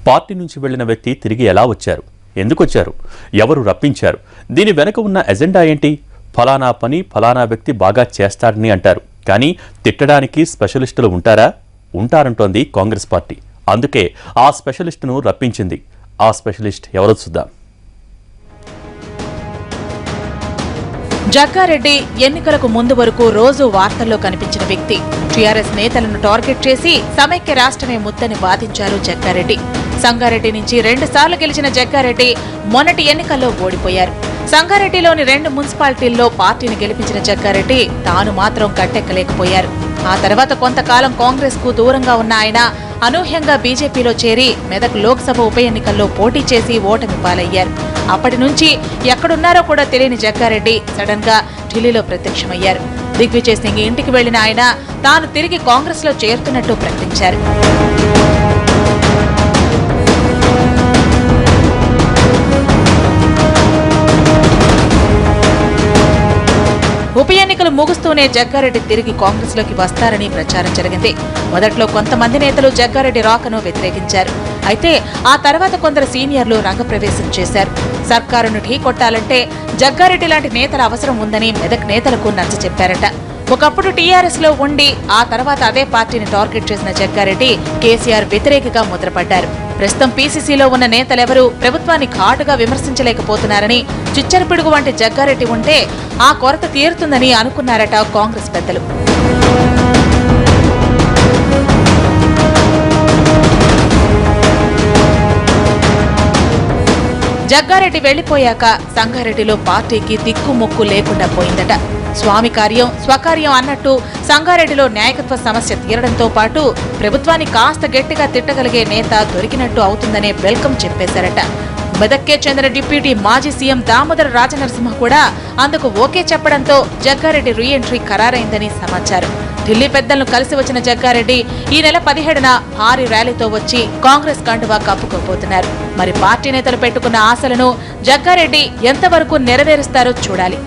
Party నుంచి వెళ్లిన వ్యక్తి తిరిగి ఎలా వచ్చారు, ఎందుకొచ్చారు, ఎవరు రప్పించారు, దీని వెనక ఉన్న ఎజెండా ఏంటి? ఫలానా పని ఫలానా వ్యక్తి బాగా చేస్తాడని అంటారు, కానీ తిట్టడానికి స్పెషలిస్టులు ఉంటారా? ఉంటారంటోంది కాంగ్రెస్ పార్టీ. అందుకే ఆ స్పెషలిస్టును రప్పించింది. ఆ స్పెషలిస్ట్ ఎవరో చూద్దాం. జగ్గారెడ్డి ఎన్నికలకు ముందు వరకు రోజు వార్తల్లో కనిపించిన వ్యక్తి. టీఆర్ఎస్ నేతలను టార్గెట్ చేసి సమైక్య రాష్ట్రమే ముద్దని వాదించారు జగ్గారెడ్డి. సంగారెడ్డి నుంచి 2 సార్లు గెలిచిన జగ్గారెడ్డి మొన్నటి ఎన్నికల్లో ఓడిపోయారు. సంగారెడ్డిలోని 2 మున్సిపాలిటీల్లో పార్టీని గెలిపించిన జగ్గారెడ్డి తాను మాత్రం గట్టెక్కలేకపోయారు. ఆ తర్వాత కొంతకాలం కాంగ్రెస్ కు దూరంగా ఉన్న ఆయన అనూహ్యంగా బీజేపీలో చేరి మెదక్ లోక్సభ ఉప ఎన్నికల్లో పోటీ చేసి ఓటమి పాలయ్యారు. అప్పటి నుంచి ఎక్కడున్నారో కూడా తెలియని జగ్గారెడ్డి సడన్ గా ఢిల్లీలో ప్రత్యక్షమయ్యారు. దిగ్విజయ్ సింగ్ ఇంటికి వెళ్లిన ఆయన తాను తిరిగి కాంగ్రెస్ లో చేరుతున్నట్టు ప్రకటించారు. ఉప ఎన్నికలు ముగుస్తూనే జగ్గారెడ్డి తిరిగి కాంగ్రెస్ లోకి వస్తారని ప్రచారం జరిగింది. మొదట్లో కొంతమంది నేతలు జగ్గారెడ్డి రాకను వ్యతిరేకించారు. అయితే ఆ తర్వాత కొందరు సీనియర్లు రంగప్రవేశం చేశారు. సర్కారును ఢీకొట్టాలంటే జగ్గారెడ్డి లాంటి నేతల అవసరం ఉందని మెదక్ నేతలకు నచ్చచెప్పారట. ఒకప్పుడు టీఆర్ఎస్ లో ఉండి ఆ తర్వాత అదే పార్టీని టార్గెట్ చేసిన జగ్గారెడ్డి కేసీఆర్ వ్యతిరేకిగా ముద్రపడ్డారు. ప్రస్తుతం పీసీసీలో ఉన్న నేతలెవరూ ప్రభుత్వాన్ని ఘాటుగా విమర్శించలేకపోతున్నారని, చిచ్చరపిడుగు వంటి జగ్గారెడ్డి ఉంటే ఆ కొరత తీరుతుందని అనుకున్నారట కాంగ్రెస్ పెద్దలు. జగ్గారెడ్డి వెళ్లిపోయాక సంగారెడ్డిలో పార్టీకి దిక్కుముక్కు లేకుండా పోయిందట. స్వామి కార్యం స్వకార్యం అన్నట్టు సంగారెడ్డిలో నాయకత్వ సమస్య తీరడంతో పాటు ప్రభుత్వాన్ని కాస్త గట్టిగా తిట్టగలిగే నేత దొరికినట్టు అవుతుందనే వెల్కమ్ చెప్పేశారట. మెదక్కే చెందిన డిప్యూటీ మాజీ సీఎం దామోదర రాజనరసింహ కూడా అందుకు ఓకే చెప్పడంతో జగ్గారెడ్డి రీఎంట్రీ ఖరారైందని సమాచారం. ఢిల్లీ పెద్దలను కలిసి వచ్చిన జగ్గారెడ్డి ఈ నెల 17న భారీ ర్యాలీతో వచ్చి కాంగ్రెస్ కండువా కప్పుకోబోతున్నారు. మరి పార్టీ నేతలు పెట్టుకున్న ఆశలను జగ్గారెడ్డి ఎంతవరకు నెరవేరుస్తారో చూడాలి.